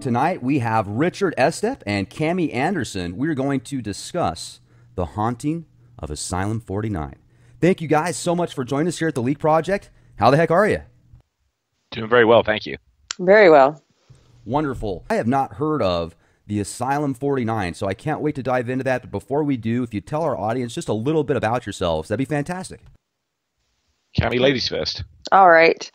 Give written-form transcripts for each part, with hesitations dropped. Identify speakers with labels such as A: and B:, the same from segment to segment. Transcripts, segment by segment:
A: Tonight we have Richard Estep and Cami Anderson. We're going to discuss the haunting of Asylum 49. Thank you guys so much for joining us here at the Leak Project. How the heck are you?
B: Doing very well, thank you.
C: Very well.
A: Wonderful. I have not heard of the Asylum 49, so I can't wait to dive into that. But before we do, if you tell our audience just a little bit about yourselves, that'd be fantastic.
B: Cami, ladies first.
C: All right.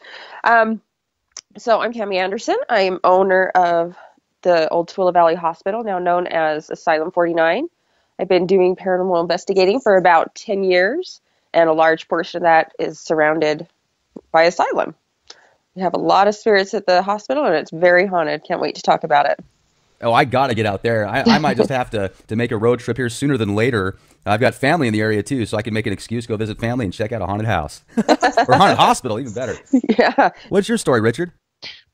C: So I'm Cami Anderson. I'm owner of the old Toole Valley Hospital, now known as Asylum 49. I've been doing paranormal investigating for about 10 years, and a large portion of that is surrounded by Asylum. We have a lot of spirits at the hospital, and it's very haunted. Can't wait to talk about it.
A: Oh, I got to get out there. I might just have to make a road trip here sooner than later. I've got family in the area, too, so I can make an excuse, go visit family, and check out a haunted house. Or haunted hospital, even better.
C: Yeah.
A: What's your story, Richard?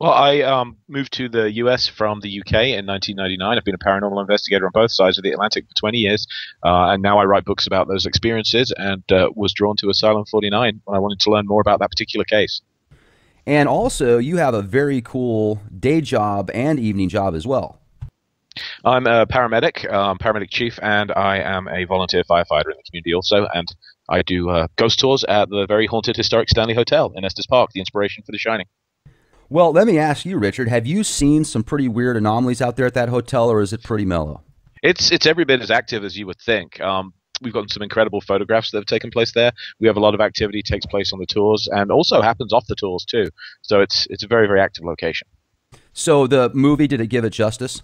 B: Well, I moved to the US from the UK in 1999. I've been a paranormal investigator on both sides of the Atlantic for 20 years, and now I write books about those experiences, and was drawn to Asylum 49 when I wanted to learn more about that particular case.
A: And also, you have a very cool day job and evening job as well.
B: I'm a paramedic, paramedic chief, and I am a volunteer firefighter in the community also, and I do ghost tours at the very haunted historic Stanley Hotel in Estes Park, the inspiration for The Shining.
A: Well, let me ask you, Richard, have you seen some pretty weird anomalies out there at that hotel, or is it pretty mellow?
B: It's every bit as active as you would think. We've got some incredible photographs that have taken place there. We have a lot of activity takes place on the tours, and also happens off the tours too. So it's a very, very active location.
A: So the movie, did it give it justice?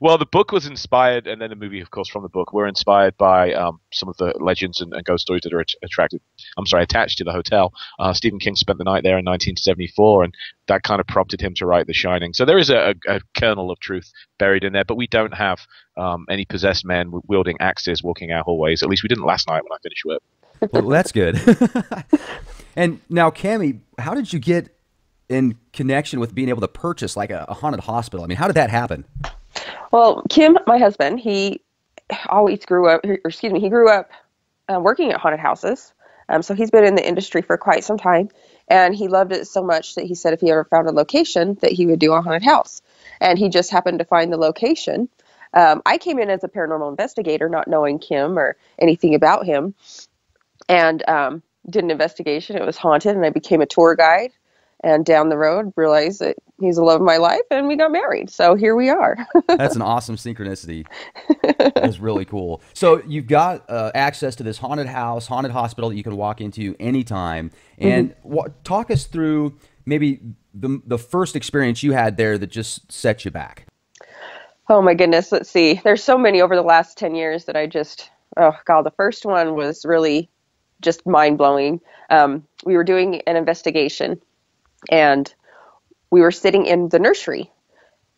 B: Well, the book was inspired, and then the movie, of course, from the book, were inspired by some of the legends and ghost stories that are attached to the hotel. Stephen King spent the night there in 1974, and that kind of prompted him to write The Shining. So there is a kernel of truth buried in there, but we don't have any possessed men wielding axes walking our hallways. At least we didn't last night when I finished work.
A: Well, that's good. And now, Cami, how did you get in connection with being able to purchase like a haunted hospital? I mean, how did that happen?
C: Well, Kim, my husband, he grew up working at haunted houses. So he's been in the industry for quite some time, and he loved it so much that he said if he ever found a location that he would do a haunted house. And he just happened to find the location. I came in as a paranormal investigator, not knowing Kim or anything about him, and did an investigation. It was haunted, and I became a tour guide. And down the road, realized that he's the love of my life, and we got married. So here we are.
A: That's an awesome synchronicity. That's really cool. So you've got access to this haunted house, haunted hospital that you can walk into anytime. And talk us through maybe the first experience you had there that just set you back.
C: Oh, my goodness. Let's see. There's so many over the last 10 years that oh, God, the first one was really just mind-blowing. We were doing an investigation, and we were sitting in the nursery,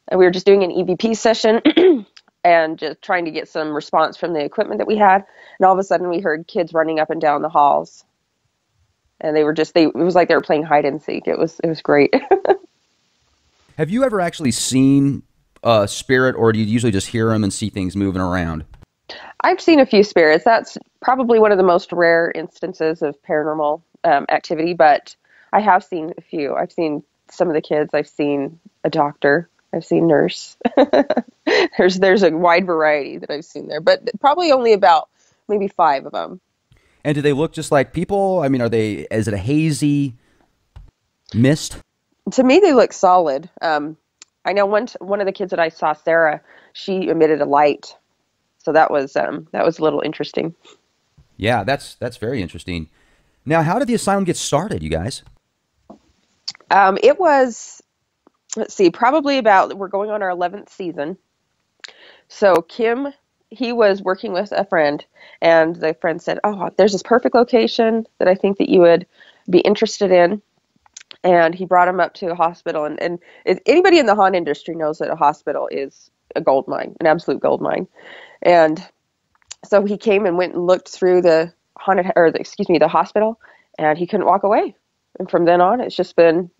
C: and we were just doing an EVP session and just trying to get some response from the equipment that we had. And all of a sudden we heard kids running up and down the halls, and it was like they were playing hide and seek. It was great.
A: Have you ever actually seen a spirit, or do you usually just hear them and see things moving around?
C: I've seen a few spirits. That's probably one of the most rare instances of paranormal activity, but I have seen a few. I've seen some of the kids. I've seen a doctor. I've seen nurse. There's a wide variety that I've seen there, but probably only about maybe 5 of them.
A: And do they look just like people? I mean, is it a hazy mist?
C: To me, they look solid. I know one of the kids that I saw, Sarah, she emitted a light. So that was a little interesting.
A: Yeah, that's very interesting. Now, how did the asylum get started, you guys?
C: It was, let's see, we're going on our 11th season. So Kim, he was working with a friend, and the friend said, oh, there's this perfect location that I think that you would be interested in. And he brought him up to a hospital. And anybody in the haunt industry knows that a hospital is a gold mine, an absolute gold mine. And so he came and went and looked through the hospital, and he couldn't walk away. And from then on, it's just been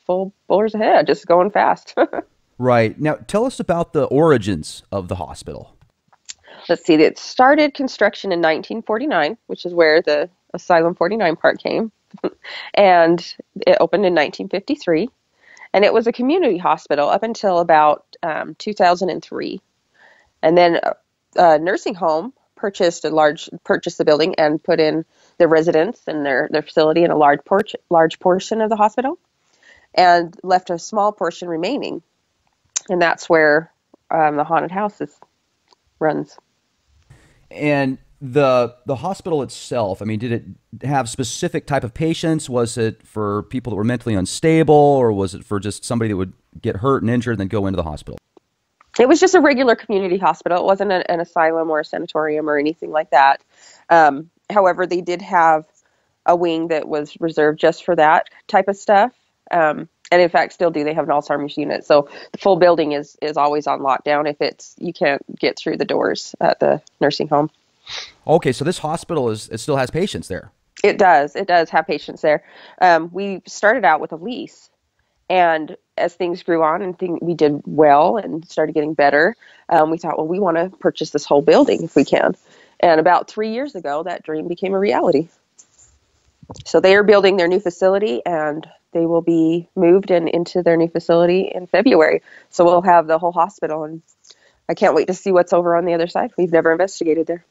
C: full bowlers ahead, just going fast.
A: Right. Now, tell us about the origins of the hospital.
C: Let's see. It started construction in 1949, which is where the Asylum 49 part came. And it opened in 1953. and it was a community hospital up until about 2003. And then a nursing home purchased the building and put in the residents and their facility in a large portion of the hospital, and left a small portion remaining. And that's where the haunted house runs.
A: And the hospital itself, I mean, did it have specific type of patients? Was it for people that were mentally unstable, or was it for just somebody that would get hurt and injured and then go into the hospital?
C: It was just a regular community hospital. It wasn't an asylum or a sanatorium or anything like that. However, they did have a wing that was reserved just for that type of stuff. And in fact, still do. They have an Alzheimer's unit. So the full building is always on lockdown if you can't get through the doors at the nursing home.
A: Okay, so this hospital it still has patients there.
C: It does. It does have patients there. We started out with a lease, and as things grew on and we did well and started getting better, we thought, well, we want to purchase this whole building if we can. And about 3 years ago, that dream became a reality. So they are building their new facility, and they will be moved into their new facility in February. So we'll have the whole hospital, and I can't wait to see what's over on the other side. We've never investigated there.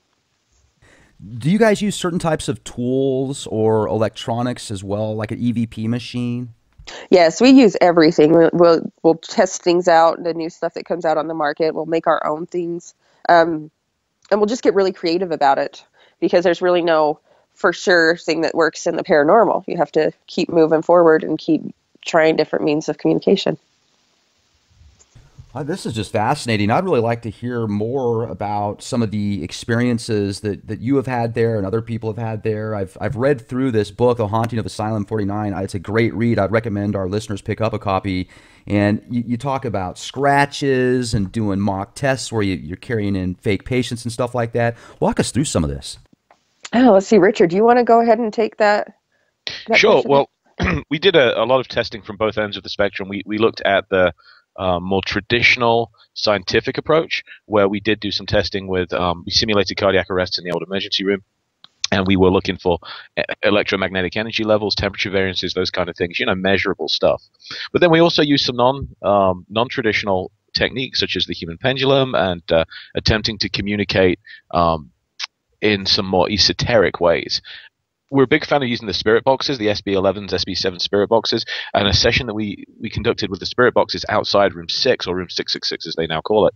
A: Do you guys use certain types of tools or electronics as well, like an EVP machine?
C: Yes, we use everything. We'll test things out, the new stuff that comes out on the market. We'll make our own things, and we'll just get really creative about it, because there's really no for sure thing that works in the paranormal. You have to keep moving forward and keep trying different means of communication.
A: This is just fascinating. I'd really like to hear more about some of the experiences that you have had there and other people have had there. I've read through this book, The Haunting of Asylum 49. It's a great read. I'd recommend our listeners pick up a copy. And you talk about scratches and doing mock tests where you're carrying in fake patients and stuff like that. Walk us through some of this.
C: Oh, let's see, Richard, do you want to go ahead and take that
B: Sure.
C: question?
B: Well, we did a lot of testing from both ends of the spectrum. We looked at the more traditional scientific approach, where we did do some testing with we simulated cardiac arrests in the old emergency room, and we were looking for electromagnetic energy levels, temperature variances, those kind of things, measurable stuff. But then we also used some non-traditional techniques, such as the human pendulum, and attempting to communicate in some more esoteric ways. We're a big fan of using the spirit boxes, the SB11s, SB7 spirit boxes, and a session that we conducted with the spirit boxes outside room 6, or room 666 as they now call it,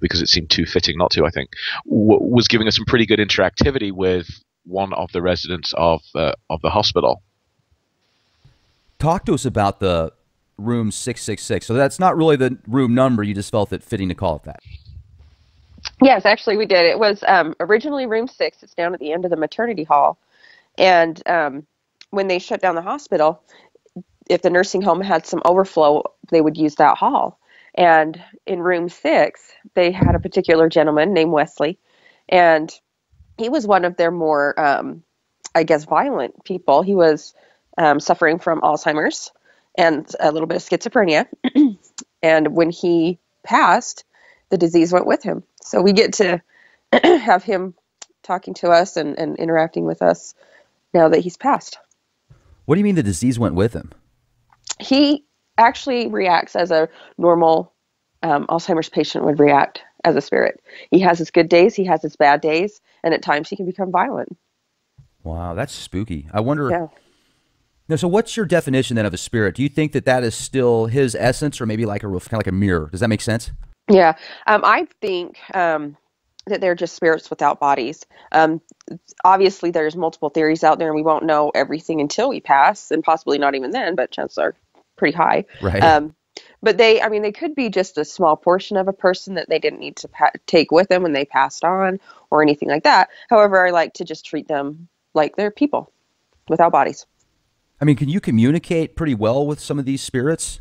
B: because it seemed too fitting not to, I think, was giving us some pretty good interactivity with one of the residents of the hospital.
A: Talk to us about the room 666. So that's not really the room number, you just felt it fitting to call it that.
C: Yes, actually we did. It was originally room 6. It's down at the end of the maternity hall. And when they shut down the hospital, if the nursing home had some overflow, they would use that hall. And in room 6, they had a particular gentleman named Wesley, and he was one of their more, violent people. He was suffering from Alzheimer's and a little bit of schizophrenia. And when he passed, the disease went with him. So we get to have him talking to us and interacting with us now that he's passed.
A: What do you mean the disease went with him?
C: He actually reacts as a normal Alzheimer's patient would react as a spirit. He has his good days, he has his bad days, and at times he can become violent.
A: Wow, that's spooky. I wonder.
C: Yeah.
A: Now, so what's your definition then of a spirit? Do you think that is still his essence, or maybe like kind of like a mirror? Does that make sense?
C: Yeah, I think that they're just spirits without bodies. Obviously, there's multiple theories out there, and we won't know everything until we pass, and possibly not even then, but chances are pretty high.
A: Right.
C: But they could be just a small portion of a person that they didn't need to take with them when they passed on, or anything like that. However, I like to just treat them like they're people without bodies.
A: I mean, can you communicate pretty well with some of these spirits?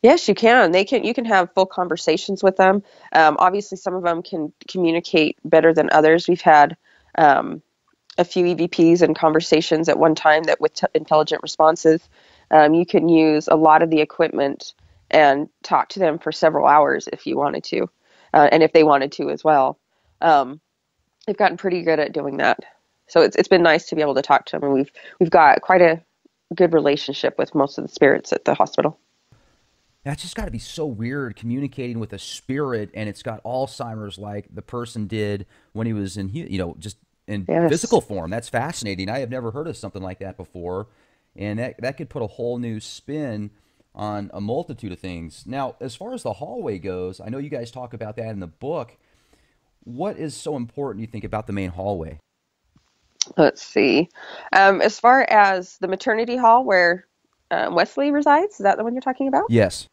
C: Yes, you can. You can have full conversations with them. Obviously, some of them can communicate better than others. We've had a few EVPs and conversations at one time that with intelligent responses, you can use a lot of the equipment and talk to them for several hours if you wanted to, and if they wanted to as well. They've gotten pretty good at doing that. So it's been nice to be able to talk to them, and we've got quite a good relationship with most of the spirits at the hospital.
A: That's just got to be so weird communicating with a spirit, and it's got Alzheimer's like the person did when he was in, just in
C: Yes.
A: physical form. That's fascinating. I have never heard of something like that before, and that could put a whole new spin on a multitude of things. Now, as far as the hallway goes, I know you guys talk about that in the book. What is so important, you think, about the main hallway?
C: Let's see. As far as the maternity hall where Wesley resides, is that the one you're talking about?
A: Yes.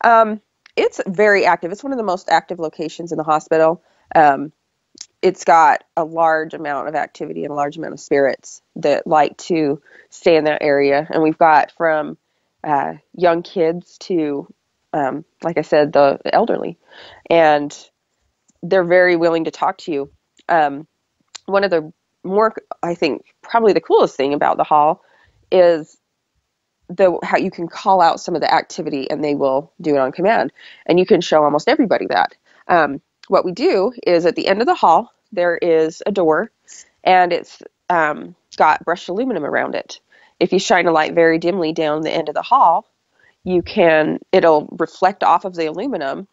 C: Um, it's very active. It's one of the most active locations in the hospital. Um, it's got a large amount of activity and a large amount of spirits that like to stay in that area. And we've got from young kids to, like I said, the elderly. And they're very willing to talk to you. One of the more, I think, probably the coolest thing about the hall is the how you can call out some of the activity and they will do it on command. And you can show almost everybody that. What we do is at the end of the hall, there is a door and it's got brushed aluminum around it. If you shine a light very dimly down the end of the hall, it'll reflect off of the aluminum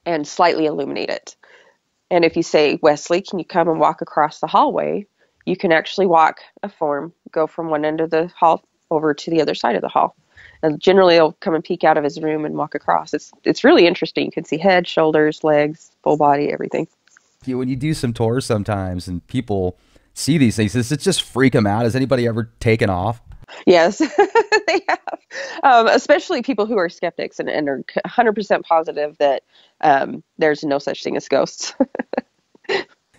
C: and slightly illuminate it. And if you say, Wesley, can you come and walk across the hallway? You can actually walk a form, go from one end of the hall over to the other side of the hall. And generally, he'll come and peek out of his room and walk across. It's really interesting. You can see head, shoulders, legs, full body, everything.
A: When you do some tours sometimes and people see these things, does it just freak them out? Has anybody ever taken off?
C: Yes, they have. Especially people who are skeptics and are 100% positive that there's no such thing as ghosts.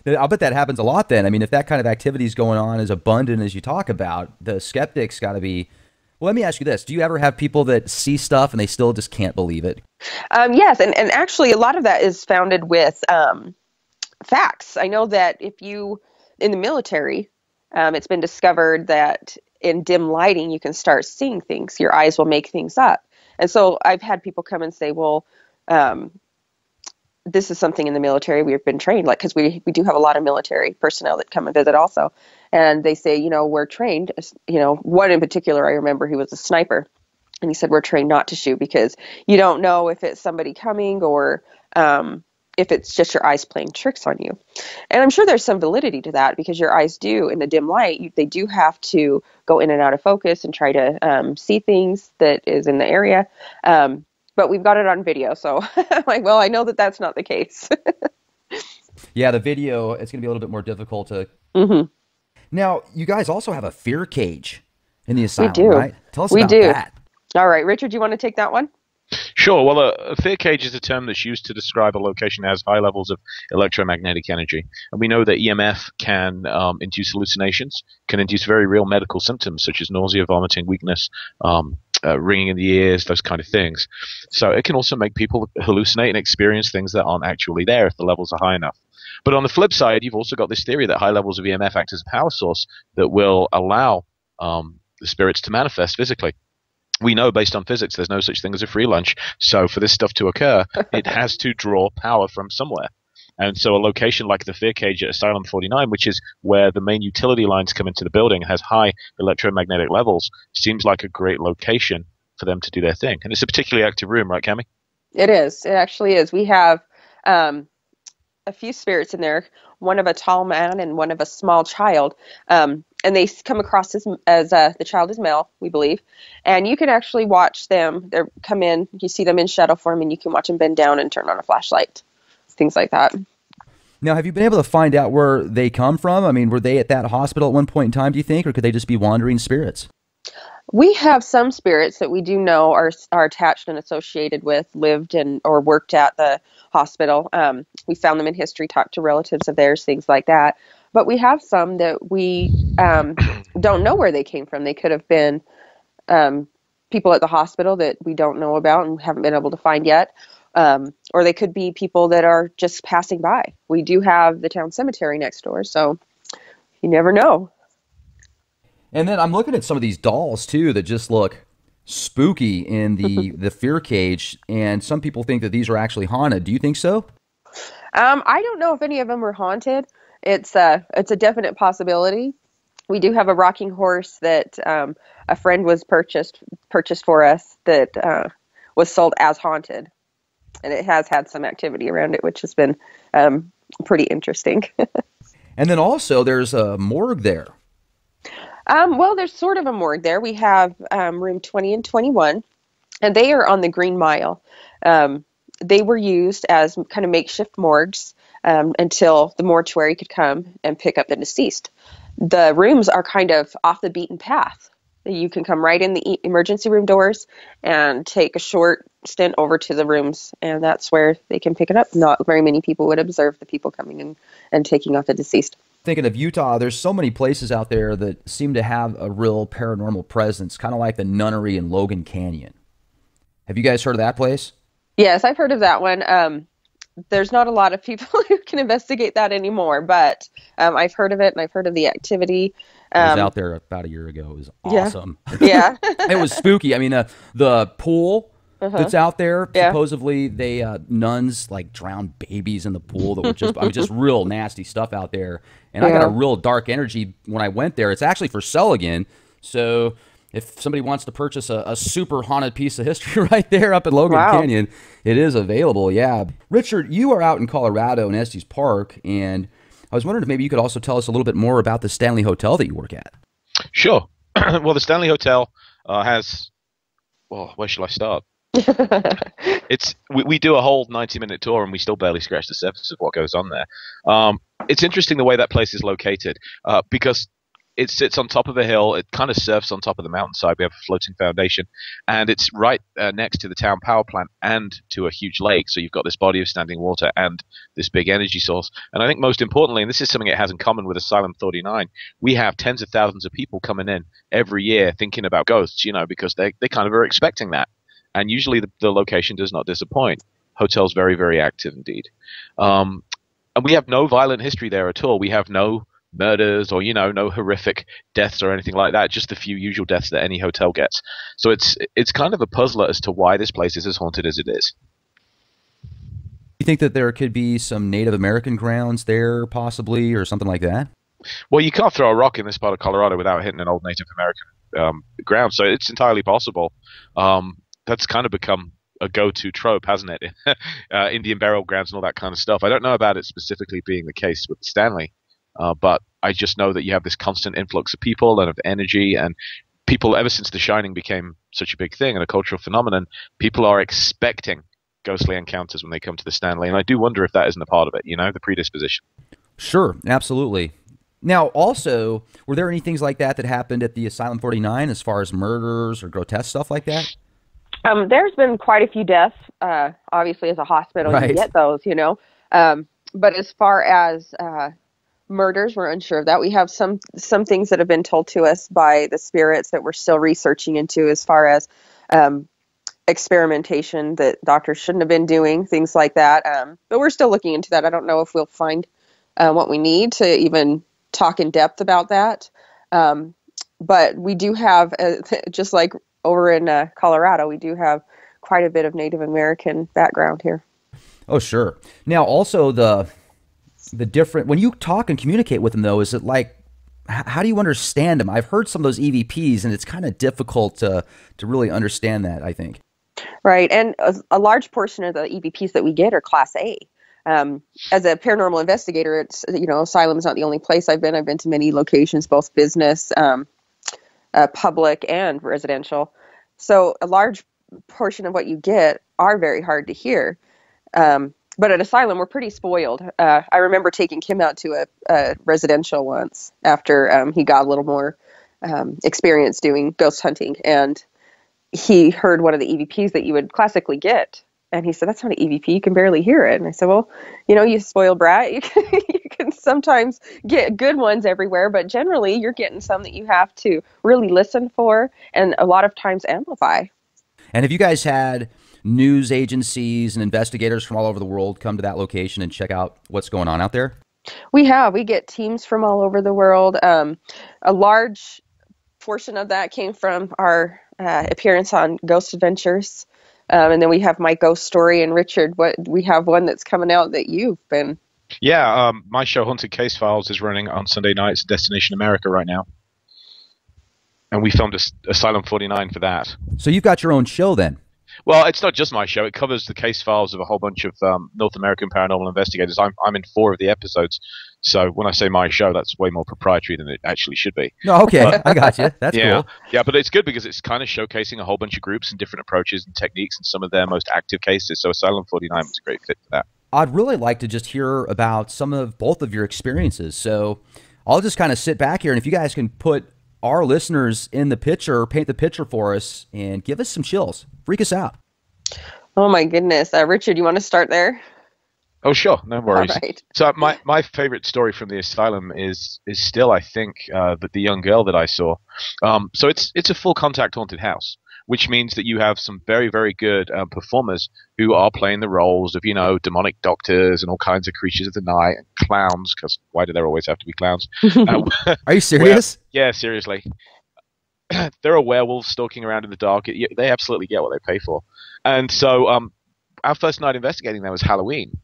A: I'll bet that happens a lot then. I mean, if that kind of activity is going on as abundant as you talk about, the skeptics got to be. Well, let me ask you this. Do you ever have people that see stuff and they still just can't believe it?
C: Yes, and actually a lot of that is founded with facts. I know that in the military, it's been discovered that in dim lighting, you can start seeing things. Your eyes will make things up. And so I've had people come and say, well, this is something in the military we've been trained, like, because we do have a lot of military personnel that come and visit also. And they say, we're trained, one in particular, I remember he was a sniper. And he said, we're trained not to shoot because you don't know if it's somebody coming or if it's just your eyes playing tricks on you. And I'm sure there's some validity to that because your eyes do, in the dim light, they do have to go in and out of focus and try to see things that is in the area. But we've got it on video. So I'm like, well, I know that that's not the case.
A: Yeah, the video, it's going to be a little bit more difficult to.
C: Mm-hmm.
A: Now, you guys also have a fear cage in the asylum,
C: We do.
A: right? Tell us
C: We
A: about
C: do.
A: that.
C: All right, Richard, do you want to take that one?
B: Sure. Well, a fear cage is a term that's used to describe a location that has high levels of electromagnetic energy. And we know that EMF can induce hallucinations, can induce very real medical symptoms such as nausea, vomiting, weakness, ringing in the ears, those kind of things. So it can also make people hallucinate and experience things that aren't actually there if the levels are high enough. But on the flip side, you've also got this theory that high levels of EMF act as a power source that will allow the spirits to manifest physically. We know based on physics there's no such thing as a free lunch. So for this stuff to occur, it has to draw power from somewhere. And so a location like the fear cage at Asylum 49, which is where the main utility lines come into the building and has high electromagnetic levels, seems like a great location for them to do their thing. And it's a particularly active room, right, Cami?
C: It is. It actually is. We have a few spirits in there, one of a tall man and one of a small child. And they come across as the child is male, we believe. And you can actually watch them. They come in, you see them in shadow form, and you can watch them bend down and turn on a flashlight, things like that.
A: Now, have you been able to find out where they come from? I mean, were they at that hospital at one point in time, do you think, or could they just be wandering spirits?
C: We have some spirits that we do know are attached and associated with, lived and or worked at the hospital. We found them in history, talked to relatives of theirs, things like that. But we have some that we don't know where they came from. They could have been people at the hospital that we don't know about and haven't been able to find yet. Or they could be people that are just passing by. We do have the town cemetery next door, so you never know.
A: And then I'm looking at some of these dolls, too, that just look spooky in the fear cage. And some people think that these are actually haunted. Do you think so?
C: I don't know if any of them were haunted. It's a definite possibility. We do have a rocking horse that a friend was purchased for us that was sold as haunted, and it has had some activity around it, which has been pretty interesting.
A: And then also there's a morgue there.
C: Well, there's sort of a morgue there. We have room 20 and 21, and they are on the Green Mile. They were used as kind of makeshift morgues until the mortuary could come and pick up the deceased. The rooms are kind of off the beaten path. You can come right in the emergency room doors and take a short stint over to the rooms, and that's where they can pick it up. Not very many people would observe the people coming in and taking off the deceased.
A: Thinking of Utah, there's so many places out there that seem to have a real paranormal presence, kind of like the Nunnery in Logan Canyon. Have you guys heard of that place?
C: Yes, I've heard of that one. There's not a lot of people who can investigate that anymore, but I've heard of it, and I've heard of the activity.
A: I was out there about a year ago. It was awesome.
C: Yeah.
A: It was spooky. I mean, the pool that's out there,
C: Yeah.
A: supposedly they nuns like drowned babies in the pool that were just, I mean, just real nasty stuff out there. And I got a real dark energy when I went there. It's actually for sale again. So if somebody wants to purchase a super haunted piece of history right there up in Logan Canyon, it is available. Yeah. Richard, you are out in Colorado in Estes Park, and I was wondering if maybe you could also tell us a little bit more about the Stanley Hotel that you work at.
B: Sure. Well, the Stanley Hotel has, well, where shall I start? We do a whole 90-minute tour, and we still barely scratch the surface of what goes on there. It's interesting the way that place is located because it sits on top of a hill. It kind of surfs on top of the mountainside. We have a floating foundation, and it's right next to the town power plant and to a huge lake. So you've got this body of standing water and this big energy source. And I think most importantly, and this is something it has in common with Asylum 39, we have tens of thousands of people coming in every year thinking about ghosts, because they kind of are expecting that. And usually the location does not disappoint. Hotel's very, very active indeed. And we have no violent history there at all. We have no murders or, no horrific deaths or anything like that, just the few usual deaths that any hotel gets. So it's kind of a puzzler as to why this place is as haunted as it is.
A: You think that there could be some Native American grounds there possibly or something like that?
B: Well, you can't throw a rock in this part of Colorado without hitting an old Native American ground, so it's entirely possible. That's kind of become a go-to trope, hasn't it? Indian burial grounds and all that kind of stuff. I don't know about it specifically being the case with Stanley, but I just know that you have this constant influx of people and of energy, and people, ever since The Shining became such a big thing and a cultural phenomenon, people are expecting ghostly encounters when they come to the Stanley, and I do wonder if that isn't a part of it, the predisposition.
A: Sure, absolutely. Now, also, were there any things like that happened at the Asylum 49 as far as murders or grotesque stuff like that?
C: There's been quite a few deaths. Obviously, as a hospital, you get those, But as far as murders, we're unsure of that. We have some things that have been told to us by the spirits that we're still researching into, as far as experimentation that doctors shouldn't have been doing, things like that. But we're still looking into that. I don't know if we'll find what we need to even talk in depth about that. But we do have, just like over in Colorado, we do have quite a bit of Native American background here.
A: Oh, sure. Now, also the different, when you talk and communicate with them, though, is it like, how do you understand them? I've heard some of those EVPs, and it's kind of difficult to really understand that, I think.
C: Right, and a large portion of the EVPs that we get are Class A. As a paranormal investigator, it's, Asylum is not the only place I've been. I've been to many locations, both business, public, and residential. So a large portion of what you get are very hard to hear. But at Asylum, we're pretty spoiled. I remember taking Kim out to a residential once after he got a little more experience doing ghost hunting, and he heard one of the EVPs that you would classically get. And he said, "That's not an EVP. You can barely hear it." And I said, "Well, you spoiled brat. You can sometimes get good ones everywhere, but generally you're getting some that you have to really listen for and a lot of times amplify."
A: And have you guys had news agencies and investigators from all over the world come to that location and check out what's going on out there?
C: We have. We get teams from all over the world. A large portion of that came from our appearance on Ghost Adventures. And then we have My Ghost Story, and Richard, we have one that's coming out that you've been.
B: Yeah, my show Haunted Case Files is running on Sunday nights, Destination America right now. And we filmed Asylum 49 for that.
A: So you've got your own show then?
B: Well, it's not just my show. It covers the case files of a whole bunch of North American paranormal investigators. I'm in 4 of the episodes. So when I say my show, that's way more proprietary than it actually should be.
A: No, okay,
B: But
A: I got you. That's
B: yeah,
A: cool.
B: yeah, but it's good because it's kind of showcasing a whole bunch of groups and different approaches and techniques and some of their most active cases. So Asylum 49 was a great fit for that.
A: I'd really like to just hear about some of both of your experiences. So I'll just kind of sit back here, and if you guys can put our listeners in the picture, paint the picture for us, and give us some chills, freak us out.
C: Oh my goodness. Richard, you want to start there?
B: Oh, sure, no worries.
C: All right.
B: So my favorite story from the asylum is still, I think, the young girl that I saw. So it's a full contact haunted house, which means that you have some very, very good performers who are playing the roles of, demonic doctors and all kinds of creatures of the night and clowns, because why do there always have to be clowns?
A: Are you serious?
B: Yeah, seriously. There are werewolves stalking around in the dark. They absolutely get what they pay for. And so our first night investigating there was Halloween.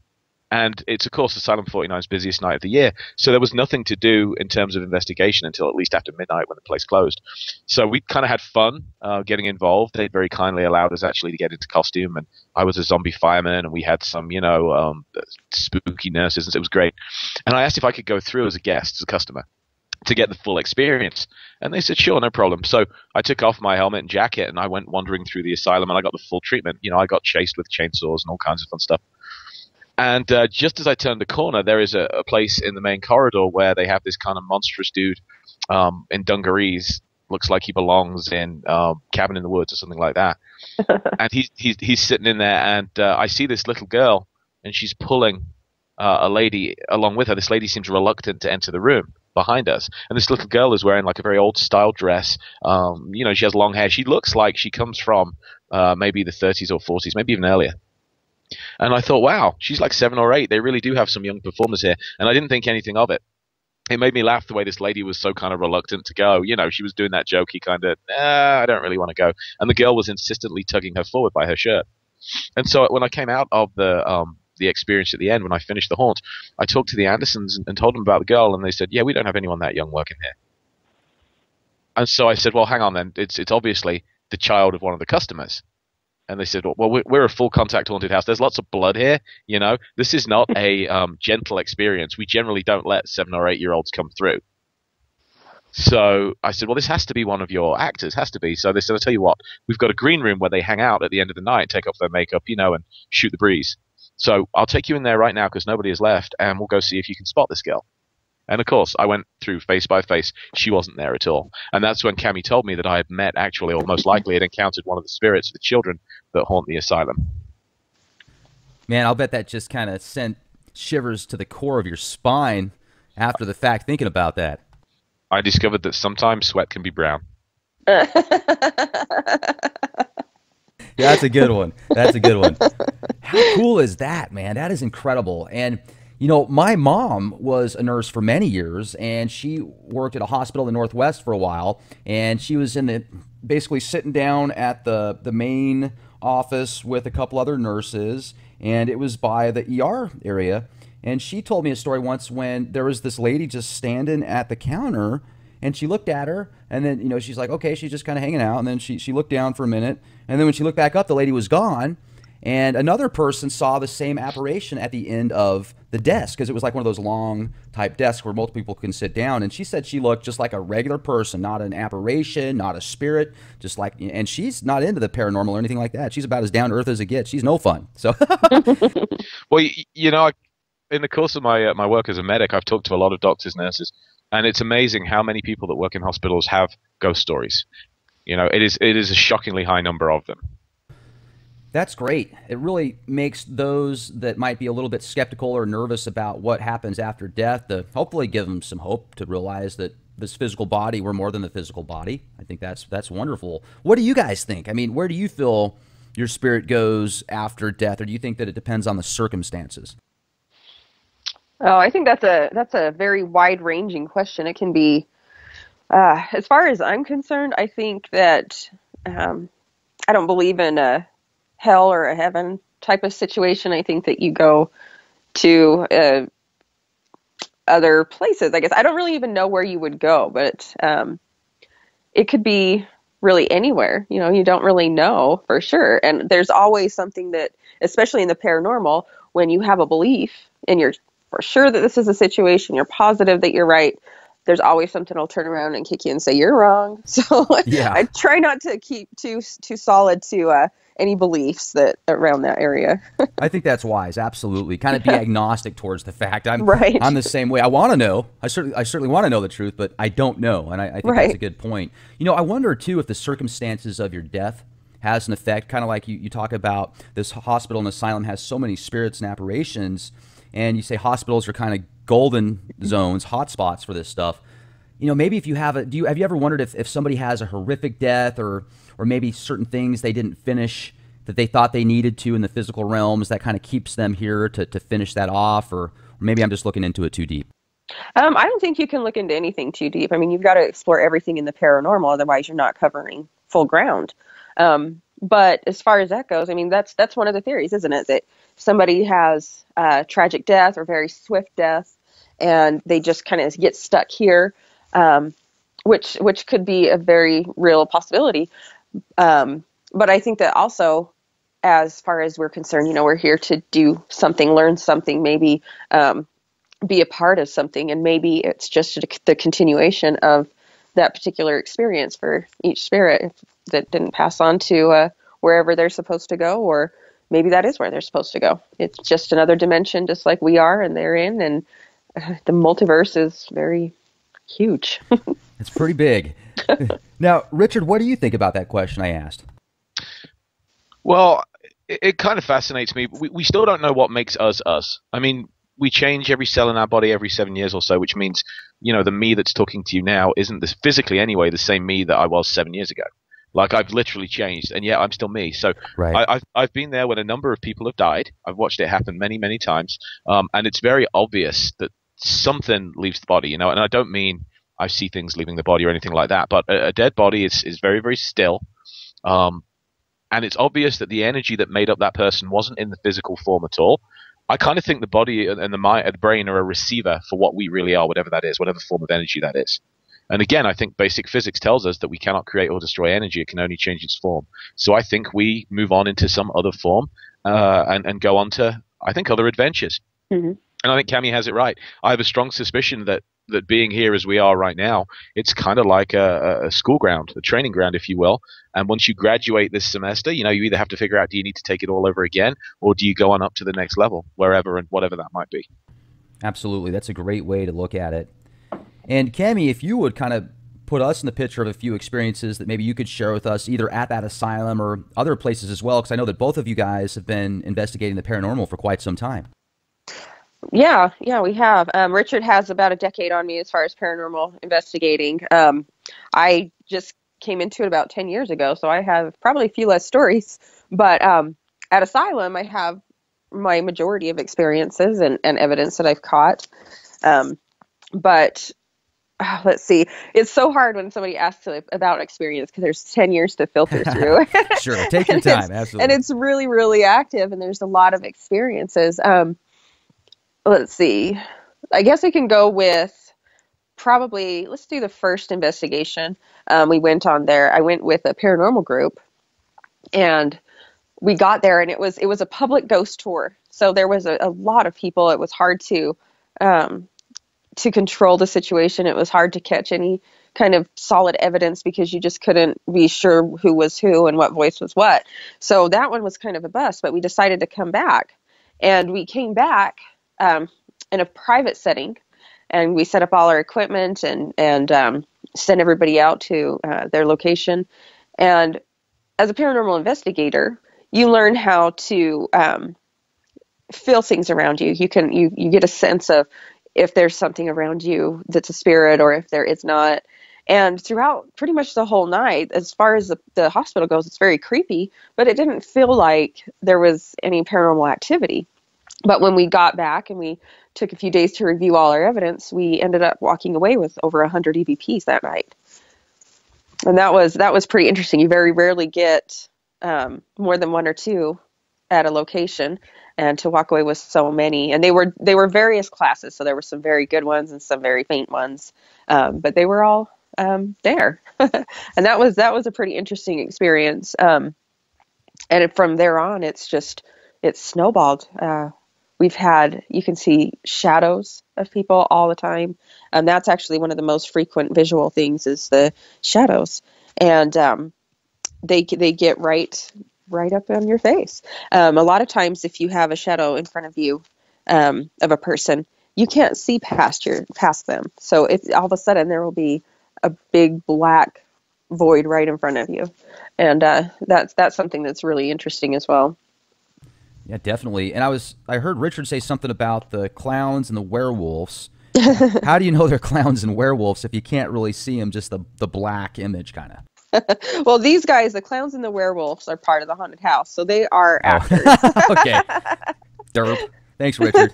B: And it's, of course, Asylum 49's busiest night of the year. So there was nothing to do in terms of investigation until at least after midnight when the place closed. So we kind of had fun getting involved. They very kindly allowed us actually to get into costume. And I was a zombie fireman, and we had some, spooky nurses. And it was great. And I asked if I could go through as a guest, as a customer, to get the full experience. And they said, sure, no problem. So I took off my helmet and jacket, and I went wandering through the asylum, and I got the full treatment. I got chased with chainsaws and all kinds of fun stuff. And just as I turned the corner, there is a place in the main corridor where they have this kind of monstrous dude in dungarees. Looks like he belongs in Cabin in the Woods or something like that. And he's sitting in there, and I see this little girl, and she's pulling a lady along with her. This lady seems reluctant to enter the room behind us. And this little girl is wearing like a very old-style dress. She has long hair. She looks like she comes from maybe the 30s or 40s, maybe even earlier. And I thought, wow, she's like 7 or 8. They really do have some young performers here. And I didn't think anything of it. It made me laugh the way this lady was so kind of reluctant to go. She was doing that jokey kind of, I don't really want to go. And the girl was insistently tugging her forward by her shirt. And so when I came out of the experience at the end, when I finished the haunt, I talked to the Andersons and told them about the girl. And they said, yeah, we don't have anyone that young working here. And so I said, well, hang on then. It's obviously the child of one of the customers. And they said, well, we're a full contact haunted house. There's lots of blood here. This is not a gentle experience. We generally don't let 7 or 8 year olds come through. So I said, well, this has to be one of your actors, has to be. So they said, I'll tell you what, we've got a green room where they hang out at the end of the night, take off their makeup, and shoot the breeze. So I'll take you in there right now because nobody has left, and we'll go see if you can spot this girl. And of course, I went through face by face. She wasn't there at all. And that's when Cami told me that I had met, actually, or most likely had encountered one of the spirits of the children that haunt the asylum.
A: Man, I'll bet that just kind of sent shivers to the core of your spine after the fact thinking about that.
B: I discovered that sometimes sweat can be brown.
A: Yeah, that's a good one. That's a good one. How cool is that, man? That is incredible. And my mom was a nurse for many years, and she worked at a hospital in the Northwest for a while, and she was basically sitting down at the main office with a couple other nurses, and it was by the ER area. And she told me a story once when there was this lady just standing at the counter, and she looked at her, and then, she's like, okay, she's just kind of hanging out, and then she looked down for a minute, and then when she looked back up, the lady was gone. And another person saw the same apparition at the end of the desk, because it was like one of those long type desks where multiple people can sit down. And she said she looked just like a regular person, not an apparition, not a spirit, just like, and she's not into the paranormal or anything like that. She's about as down to earth as it gets. She's no fun. So,
B: well, in the course of my work as a medic, I've talked to a lot of doctors, nurses, and it's amazing how many people that work in hospitals have ghost stories. It is a shockingly high number of them.
A: That's great. It really makes those that might be a little bit skeptical or nervous about what happens after death to hopefully give them some hope to realize that this physical body, we're more than the physical body. I think that's wonderful. What do you guys think? I mean, where do you feel your spirit goes after death, or do you think that it depends on the circumstances?
C: Oh, I think that's a very wide-ranging question. It can be, as far as I'm concerned, I think that I don't believe in a hell or a heaven type of situation. I think that you go to other places. I guess I don't really even know where you would go, but it could be really anywhere. You don't really know for sure. And there's always something that, especially in the paranormal, when you have a belief and you're for sure that this is a situation, you're positive that you're right, there's always something that'll turn around and kick you and say you're wrong. So
A: Yeah.
C: I try not to keep too solid to any beliefs that around that area.
A: I think that's wise. Absolutely. Kind of be agnostic towards the fact.
C: Right.
A: I'm the same way. I want to know. I certainly want to know the truth, but I don't know. And I think that's a good point. I wonder too if the circumstances of your death has an effect, kind of like you talk about this hospital and asylum has so many spirits and apparitions, and you say hospitals are kind of golden zones, hot spots for this stuff. Maybe if you have have you ever wondered if somebody has a horrific death or maybe certain things they didn't finish that they thought they needed to in the physical realms that kind of keeps them here to finish that off, or maybe I'm just looking into it too deep.
C: I don't think you can look into anything too deep. I mean, you've got to explore everything in the paranormal, otherwise you're not covering full ground. But as far as that goes, I mean, that's one of the theories, isn't it? That somebody has a tragic death or very swift death, and they just kind of get stuck here, which could be a very real possibility. But I think that also, as far as we're concerned, we're here to do something, learn something, maybe be a part of something, and maybe it's just the continuation of that particular experience for each spirit that didn't pass on to wherever they're supposed to go, or maybe that is where they're supposed to go. It's just another dimension, just like we are and they're in, and the multiverse is very huge.
A: It's pretty big. Now, Richard, what do you think about that question I asked?
B: Well, it kind of fascinates me. We still don't know what makes us us. I mean, we change every cell in our body every 7 years or so, which means, the me that's talking to you now isn't this physically anyway the same me that I was 7 years ago. Like, I've literally changed, and yet I'm still me. So
A: right.
B: I've been there when a number of people have died. I've watched it happen many, many times, and it's very obvious that something leaves the body. And I don't mean I see things leaving the body or anything like that, but a dead body is very, very still. And it's obvious that the energy that made up that person wasn't in the physical form at all. I kind of think the body and the brain are a receiver for what we really are, whatever that is, whatever form of energy that is. And again, I think basic physics tells us that we cannot create or destroy energy. It can only change its form. So I think we move on into some other form and go on to, I think, other adventures. Mm-hmm. And I think Cami has it right. I have a strong suspicion that being here as we are right now, it's kind of like a school ground, a training ground, if you will. And once you graduate this semester, you either have to figure out, do you need to take it all over again, or do you go on up to the next level, wherever and whatever that might be.
A: Absolutely. That's a great way to look at it. And Cami, if you would kind of put us in the picture of a few experiences that maybe you could share with us, either at that asylum or other places as well, because I know that both of you guys have been investigating the paranormal for quite some time.
C: Yeah, we have. Richard has about a decade on me as far as paranormal investigating. I just came into it about 10 years ago, so I have probably a few less stories. But at Asylum, I have my majority of experiences and evidence that I've caught. But let's see. It's so hard when somebody asks about experience because there's 10 years to filter through.
A: Sure, take your time, absolutely.
C: And it's really, really active, and there's a lot of experiences. Let's see. I guess we can go with probably, let's do the first investigation. We went on there. I went with a paranormal group, and we got there, and it was a public ghost tour. So there was a lot of people. It was hard to control the situation. It was hard to catch any kind of solid evidence because you just couldn't be sure who was who and what voice was what. So that one was kind of a bust, but we decided to come back, and we came back in a private setting, and we set up all our equipment and sent everybody out to their location. And as a paranormal investigator, you learn how to feel things around you. You get a sense of if there's something around you that's a spirit or if there is not. And throughout pretty much the whole night, as far as the hospital goes, it's very creepy, but it didn't feel like there was any paranormal activity. But when we got back and we took a few days to review all our evidence, we ended up walking away with over 100 EVPs that night. And that was pretty interesting. You very rarely get more than one or two at a location, and to walk away with so many. And they were various classes, so there were some very good ones and some very faint ones. But they were all there. And that was a pretty interesting experience. And from there on, it's snowballed. You can see shadows of people all the time. That's actually one of the most frequent visual things is the shadows. And they get right up on your face. A lot of times if you have a shadow in front of you of a person, you can't see past them. So if all of a sudden there will be a big black void right in front of you. And that's something that's really interesting as well.
A: Yeah, definitely. And I heard Richard say something about the clowns and the werewolves. How do you know they're clowns and werewolves if you can't really see them, just the black image kind of?
C: Well, these guys, the clowns and the werewolves, are part of the haunted house, so they are actors.
A: Okay. Derp. Thanks, Richard.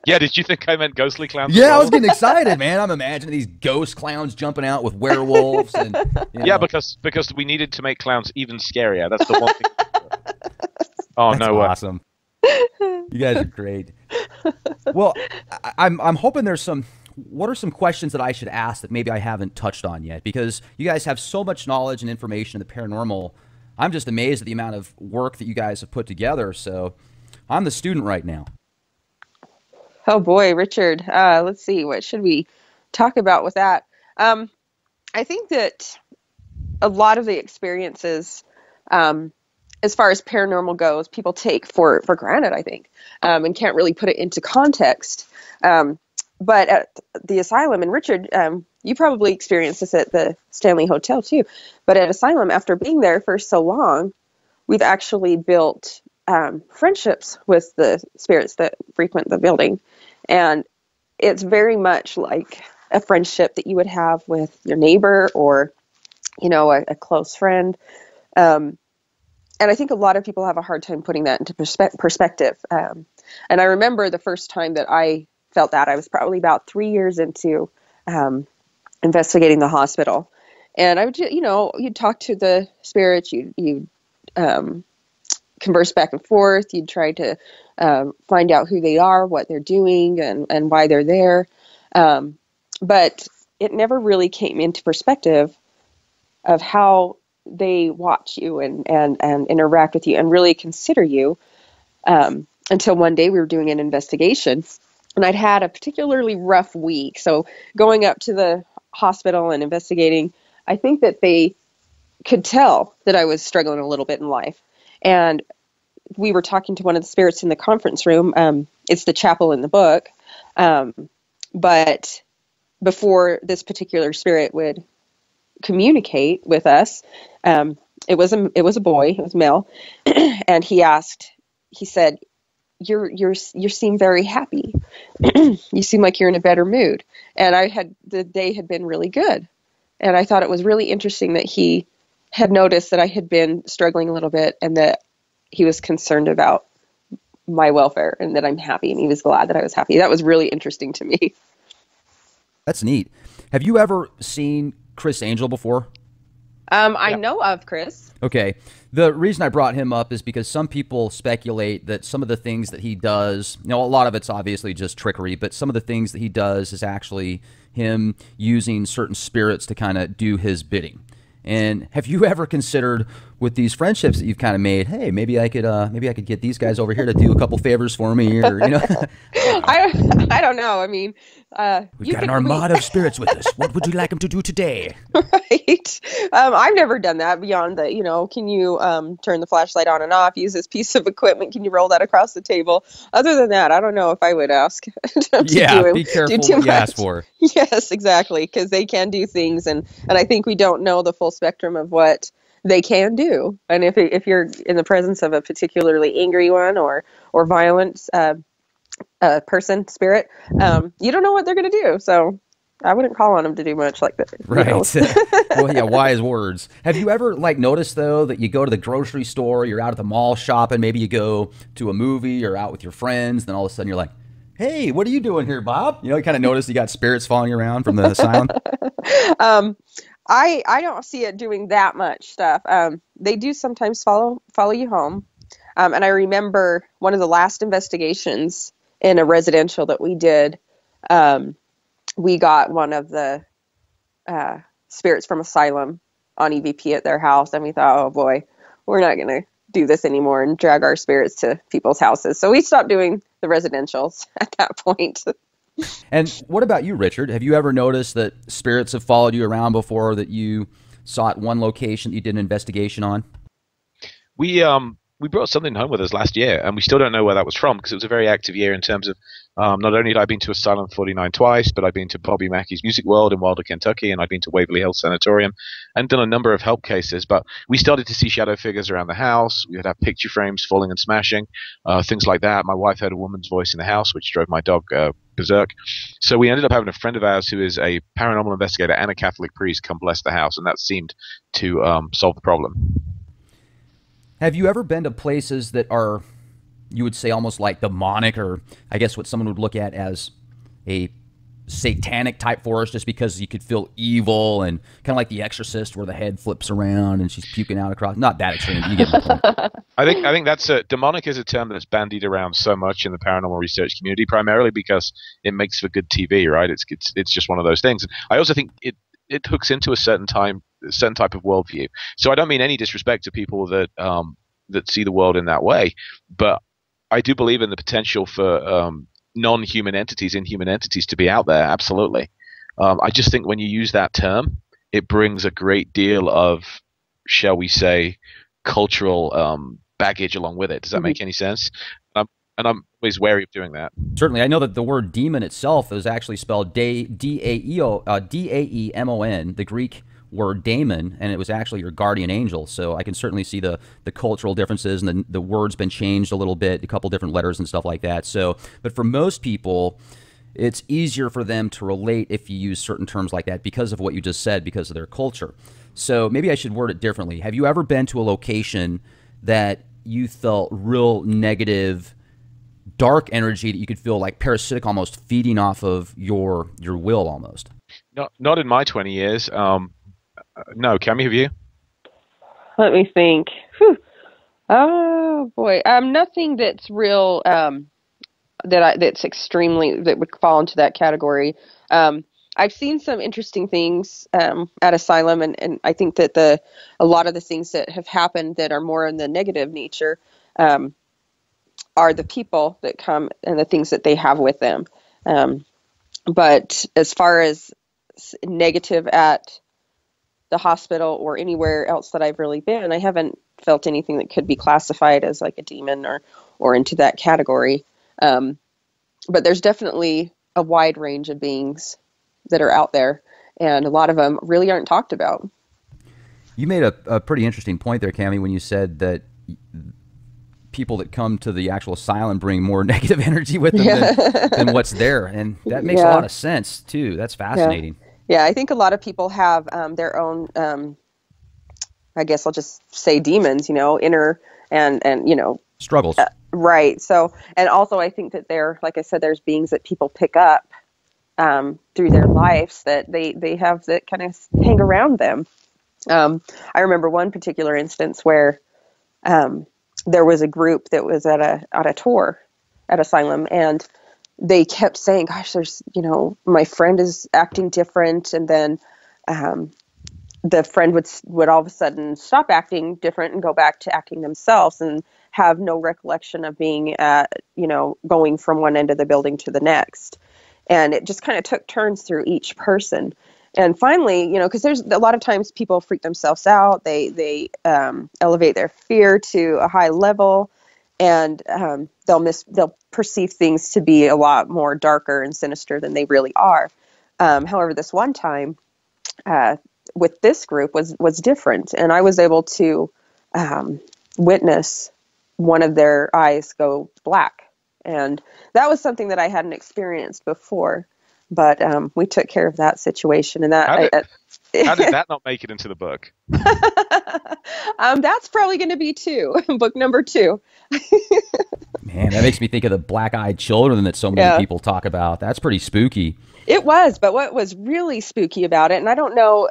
B: Yeah, did you think I meant ghostly clowns?
A: Yeah, I was getting excited, man. I'm imagining these ghost clowns jumping out with werewolves. And,
B: yeah, because we needed to make clowns even scarier. That's the one thing. Oh,
A: that's
B: no way.
A: Awesome. You guys are great. Well, I'm hoping what are some questions that I should ask that maybe I haven't touched on yet? Because you guys have so much knowledge and information in the paranormal. I'm just amazed at the amount of work that you guys have put together. So I'm the student right now.
C: Oh boy, Richard. Let's see. What should we talk about with that? I think that a lot of the experiences, as far as paranormal goes, people take for granted, I think, and can't really put it into context. But at the Asylum, and Richard, you probably experienced this at the Stanley Hotel too, but at Asylum, after being there for so long, we've actually built friendships with the spirits that frequent the building. And it's very much like a friendship that you would have with your neighbor or, a close friend. And I think a lot of people have a hard time putting that into perspective. And I remember the first time that I felt that, I was probably about 3 years into investigating the hospital. And I would, you'd talk to the spirits, you'd converse back and forth, you'd try to find out who they are, what they're doing, and why they're there. But it never really came into perspective of how they watch you and interact with you and really consider you, until one day we were doing an investigation and I'd had a particularly rough week. So going up to the hospital and investigating, I think that they could tell that I was struggling a little bit in life. And we were talking to one of the spirits in the conference room. It's the chapel in the book. But before this particular spirit would communicate with us, it was a boy, it was male. And he said, you seem very happy. You seem like you're in a better mood. And the day had been really good. And I thought it was really interesting that he had noticed that I had been struggling a little bit and that he was concerned about my welfare and that I'm happy, and he was glad that I was happy. That was really interesting to me.
A: That's neat. Have you ever seen Chris Angel before?
C: I know of Chris.
A: Okay. The reason I brought him up is because some people speculate that some of the things that he does, a lot of it's obviously just trickery, but some of the things that he does is actually him using certain spirits to kind of do his bidding. And have you ever considered, with these friendships that you've kind of made, hey, maybe I could get these guys over here to do a couple favors for me, or
C: I don't know. I mean,
A: we've got an armada of spirits with us. What would you like them to do today?
C: Right. I've never done that beyond the, can you turn the flashlight on and off? Use this piece of equipment. Can you roll that across the table? Other than that, I don't know if I would ask.
A: Be careful what you ask for.
C: Yes, exactly, because they can do things, and I think we don't know the full spectrum of what they can do. And if you're in the presence of a particularly angry one or violent spirit, you don't know what they're going to do. So I wouldn't call on them to do much like that.
A: Right. Well, yeah, wise words. Have you ever noticed though that you go to the grocery store, you're out at the mall shopping, maybe you go to a movie or out with your friends, then all of a sudden you're like, hey, what are you doing here, Bob? You kind of notice you got spirits following you around from the asylum.
C: I don't see it doing that much stuff. They do sometimes follow you home. And I remember one of the last investigations in a residential that we did, we got one of the spirits from Asylum on EVP at their house, and we thought, oh boy, we're not going to do this anymore and drag our spirits to people's houses. So we stopped doing the residentials at that point.
A: And what about you, Richard? Have you ever noticed that spirits have followed you around before, that you saw at one location that you did an investigation on?
B: We brought something home with us last year, and we still don't know where that was from because it was a very active year in terms of not only had I been to Asylum 49 twice, but I've been to Bobby Mackey's Music World in Wilder, Kentucky, and I've been to Waverly Hills Sanatorium and done a number of help cases. But we started to see shadow figures around the house. We would have picture frames falling and smashing, things like that. My wife heard a woman's voice in the house, which drove my dog berserk. So we ended up having a friend of ours who is a paranormal investigator and a Catholic priest come bless the house, and that seemed to solve the problem.
A: Have you ever been to places that are, you would say, almost like demonic, or I guess what someone would look at as a satanic type forest, just because you could feel evil, and kind of like The Exorcist where the head flips around and she's puking out across? Not that extreme, you get my point.
B: I think that's demonic is a term that's bandied around so much in the paranormal research community, primarily because it makes for good TV, right? It's just one of those things. I also think it hooks into a certain type of worldview. So I don't mean any disrespect to people that that see the world in that way, but I do believe in the potential for non-human entities, inhuman entities, to be out there. Absolutely. I just think when you use that term, it brings a great deal of, shall we say, cultural baggage along with it. Does that make any sense? And I'm always wary of doing that.
A: Certainly. I know that the word demon itself is actually spelled D-A-E-M-O-N, the Greek word daemon, and it was actually your guardian angel. So I can certainly see the cultural differences, and the word's been changed a little bit, a couple different letters and stuff like that. So, but for most people, it's easier for them to relate if you use certain terms like that because of what you just said, because of their culture. So maybe I should word it differently. Have you ever been to a location that you felt real negative, dark energy, that you could feel like parasitic, almost feeding off of your will almost?
B: Not in my 20 years. No, Cami, have you?
C: Let me think. Whew. Oh boy, nothing that's real. That's extremely, that would fall into that category. I've seen some interesting things at Asylum, and I think that a lot of the things that have happened that are more in the negative nature are the people that come and the things that they have with them. But as far as negative at the hospital or anywhere else that I've really been, I haven't felt anything that could be classified as like a demon or into that category. But there's definitely a wide range of beings that are out there, and a lot of them really aren't talked about.
A: You made a pretty interesting point there, Cami, when you said that people that come to the actual asylum bring more negative energy with them than what's there. And that makes a lot of sense, too. That's fascinating.
C: Yeah, I think a lot of people have their own, I guess I'll just say demons, inner and
A: struggles.
C: Right. So, and also I think that like I said, there's beings that people pick up through their lives that they have that kind of hang around them. I remember one particular instance where there was a group that was at a tour at Asylum, and they kept saying, gosh, there's, my friend is acting different. And then the friend would all of a sudden stop acting different and go back to acting themselves and have no recollection of being going from one end of the building to the next. And it just kind of took turns through each person. And finally, because there's a lot of times people freak themselves out. They elevate their fear to a high level, and they'll perceive things to be a lot more darker and sinister than they really are. However, this one time with this group was different, and I was able to witness one of their eyes go black, and that was something that I hadn't experienced before. But we took care of that situation, and
B: how did that not make it into the book?
C: That's probably going to be book number 2.
A: Man, that makes me think of the black-eyed children that so many people talk about. That's pretty spooky.
C: It was, but what was really spooky about it, and I don't know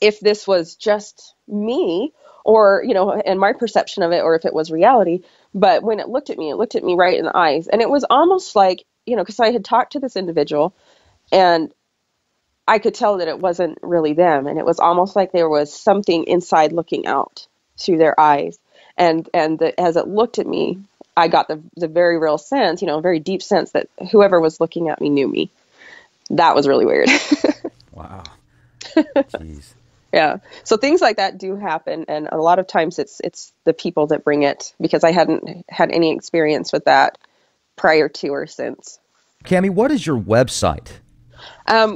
C: if this was just me or, and my perception of it, or if it was reality, but when it looked at me right in the eyes, and it was almost like, because I had talked to this individual, and I could tell that it wasn't really them, and it was almost like there was something inside looking out through their eyes. As it looked at me, I got the very real sense, very deep sense that whoever was looking at me knew me. That was really weird.
A: Wow. Jeez.
C: Yeah. So things like that do happen, and a lot of times it's the people that bring it, because I hadn't had any experience with that prior to or since.
A: Cami, what is your website?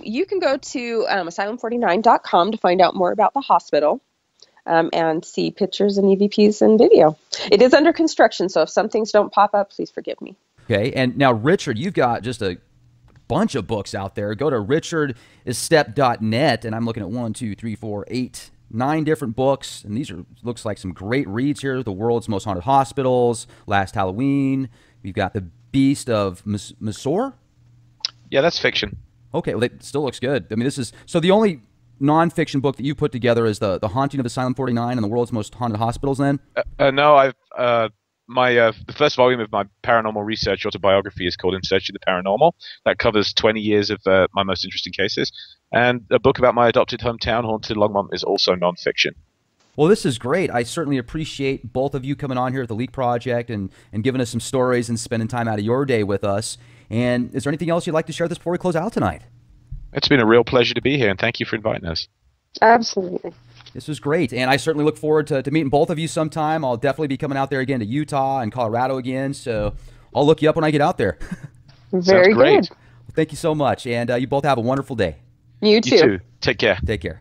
C: You can go to asylum49.com to find out more about the hospital, and see pictures and EVPs and video. It is under construction, so if some things don't pop up, please forgive me.
A: Okay. And now, Richard, you've got just a bunch of books out there. Go to richardestep.net, and I'm looking at 1, 2, 3, 4, 8, 9 different books, and these are looks like some great reads here. The World's Most Haunted Hospitals, Last Halloween. We've got The Beast of Mysore.
B: Yeah, that's fiction.
A: Okay, well, it still looks good. I mean, this is so the only nonfiction book that you put together is the Haunting of Asylum 49 and the World's Most Haunted Hospitals. Then
B: No, I've the first volume of my paranormal research autobiography is called In Search of the Paranormal. That covers 20 years of my most interesting cases. And a book about my adopted hometown, Haunted Longmont, is also nonfiction.
A: well, this is great. I certainly appreciate both of you coming on here at the Leak Project and giving us some stories and spending time out of your day with us. And is there anything else you'd like to share with us before we close out tonight?
B: It's been a real pleasure to be here, and thank you for inviting us.
C: Absolutely.
A: This was great, and I certainly look forward to meeting both of you sometime. I'll definitely be coming out there again to Utah and Colorado again, so I'll look you up when I get out there.
C: Very
B: Sounds great.
C: good.
A: Well, thank you so much, and you both have a wonderful day.
C: You too.
B: You too. Take care.
A: Take care.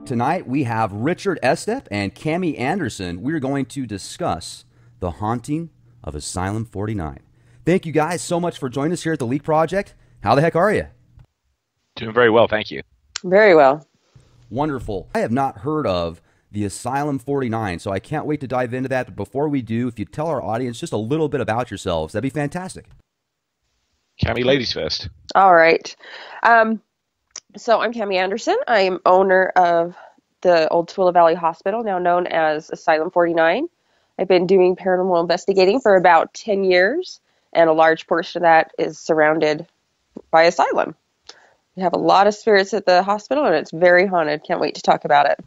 A: Tonight we have Richard Estep and Cami Anderson. We're going to discuss the haunting of Asylum 49. Thank you guys so much for joining us here at the Leak Project. How the heck are you?
B: Doing very well, thank you.
C: Very well.
A: Wonderful. I have not heard of the Asylum 49, so I can't wait to dive into that. But before we do, if you tell our audience just a little bit about yourselves, that'd be fantastic.
B: Cami, ladies first.
C: All right. So I'm Cami Anderson. I'm owner of the old Toole Valley Hospital, now known as Asylum 49. I've been doing paranormal investigating for about 10 years, and a large portion of that is surrounded by Asylum. We have a lot of spirits at the hospital, and it's very haunted. Can't wait to talk about it.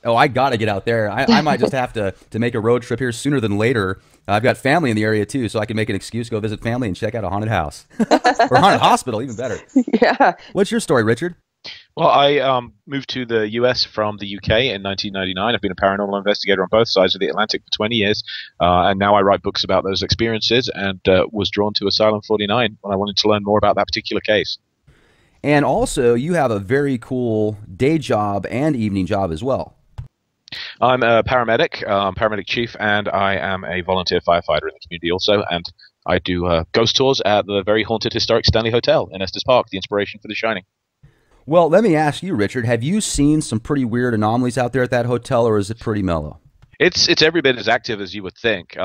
A: Oh, I got to get out there. I might just have to make a road trip here sooner than later. I've got family in the area, too, so I can make an excuse to go visit family and check out a haunted house. Or haunted hospital, even better.
C: Yeah.
A: What's your story, Richard?
B: Well, I moved to the US from the UK in 1999. I've been a paranormal investigator on both sides of the Atlantic for 20 years, and now I write books about those experiences, and was drawn to Asylum 49 when I wanted to learn more about that particular case.
A: And also, you have a very cool day job and evening job as well.
B: I'm a paramedic, paramedic chief, and I am a volunteer firefighter in the community also, and I do ghost tours at the very haunted historic Stanley Hotel in Estes Park, the inspiration for The Shining.
A: Well, let me ask you, Richard, have you seen some pretty weird anomalies out there at that hotel, or is it pretty mellow?
B: It's every bit as active as you would think.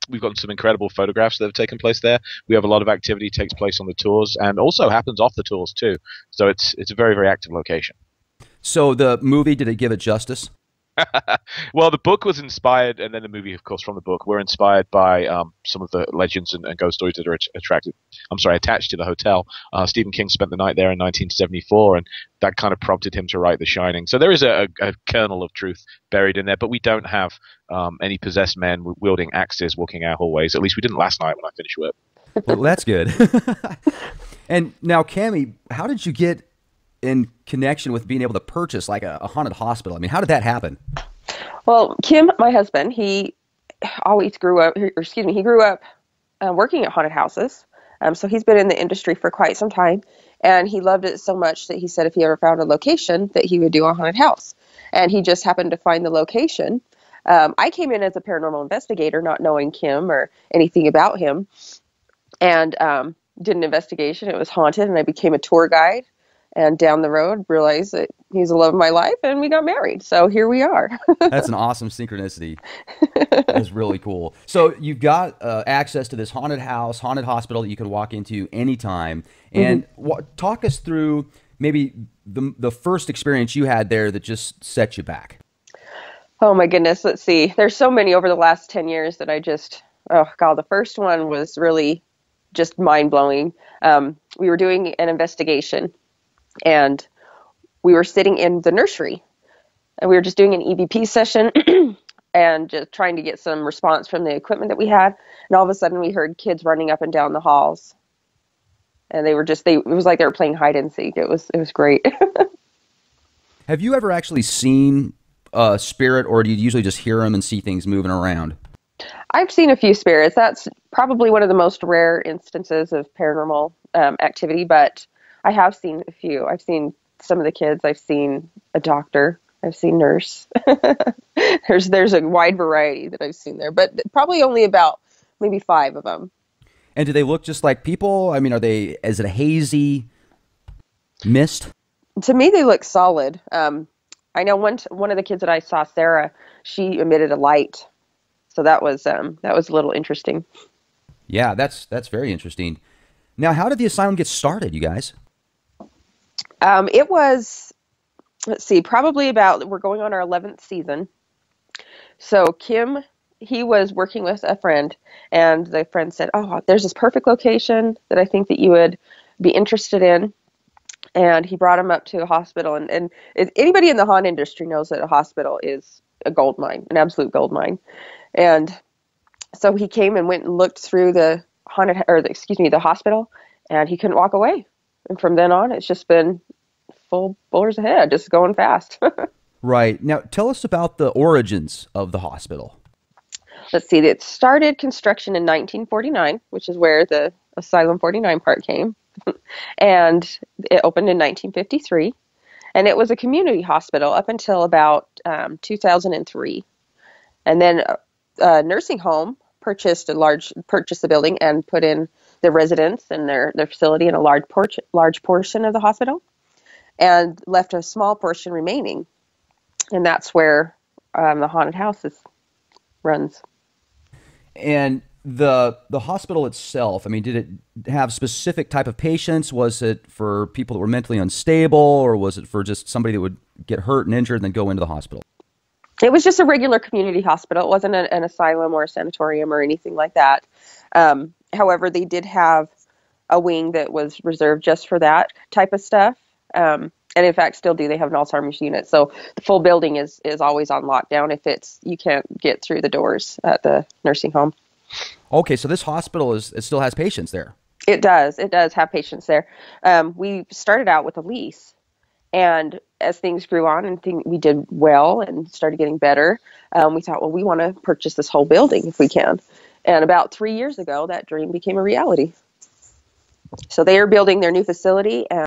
B: We've got some incredible photographs that have taken place there. We have a lot of activity takes place on the tours, and also happens off the tours too. So it's a very, very active location.
A: So the movie, did it give it justice?
B: Well, the book was inspired, and then the movie, of course, from the book. We're inspired by some of the legends and ghost stories that are attached to the hotel. Stephen King spent the night there in 1974, and that kind of prompted him to write The Shining. So there is a kernel of truth buried in there, but we don't have any possessed men wielding axes walking our hallways. At least we didn't last night when I finished work.
A: Well, that's good. And now, Cami, how did you get in connection with being able to purchase like a haunted hospital? I mean, how did that happen?
C: Well, Kim, my husband, he always grew up, or excuse me, he grew up working at haunted houses. So he's been in the industry for quite some time, and he loved it so much that he said if he ever found a location that he would do a haunted house. And he just happened to find the location. I came in as a paranormal investigator, not knowing Kim or anything about him, and did an investigation. It was haunted, and I became a tour guide. And down the road, realized that he's the love of my life, and we got married. So here we are.
A: That's an awesome synchronicity. That's really cool. So you've got access to this haunted house, haunted hospital that you can walk into anytime. And talk us through maybe the first experience you had there that just set you back.
C: Oh my goodness. Let's see. There's so many over the last 10 years that I just, oh God, the first one was really just mind blowing. We were doing an investigation, and we were sitting in the nursery, and we were just doing an EVP session and just trying to get some response from the equipment that we had. And all of a sudden we heard kids running up and down the halls, and they were just, it was like they were playing hide and seek. It was great.
A: Have you ever actually seen a spirit, or do you usually just hear them and see things moving around?
C: I've seen a few spirits. That's probably one of the most rare instances of paranormal activity, but I have seen a few. I've seen some of the kids. I've seen a doctor. I've seen nurse. There's a wide variety that I've seen there, but probably only about maybe 5 of them.
A: And do they look just like people? I mean, is it a hazy mist?
C: To me, they look solid. I know one of the kids that I saw, Sarah, she emitted a light. So that was a little interesting.
A: Yeah, that's very interesting. Now, how did the asylum get started, you guys?
C: It was, let's see, probably we're going on our 11th season. So Kim, he was working with a friend, and the friend said, oh, there's this perfect location that I think that you would be interested in. And he brought him up to a hospital. And anybody in the haunt industry knows that a hospital is a gold mine, an absolute gold mine. And so he came and went and looked through the hospital, and he couldn't walk away. And from then on, it's just been full bores ahead, just going fast.
A: Right. Now, tell us about the origins of the hospital.
C: Let's see. It started construction in 1949, which is where the Asylum 49 part came. And it opened in 1953. And it was a community hospital up until about 2003. And then a nursing home purchased the building and put in the residents and their facility in a large portion of the hospital, and left a small portion remaining. And that's where the haunted house runs.
A: And the hospital itself, I mean, did it have specific type of patients? Was it for people that were mentally unstable, or was it for just somebody that would get hurt and injured and then go into the hospital?
C: It was just a regular community hospital. It wasn't an asylum or a sanatorium or anything like that. However, they did have a wing that was reserved just for that type of stuff. And in fact, still do. They have an Alzheimer's unit. So the full building is always on lockdown if you can't get through the doors at the nursing home.
A: Okay, so this hospital it still has patients there.
C: It does. It does have patients there. We started out with a lease, and as things grew on and we did well and started getting better, we thought, well, we want to purchase this whole building if we can. And about 3 years ago, that dream became a reality. So they are building their new facility, and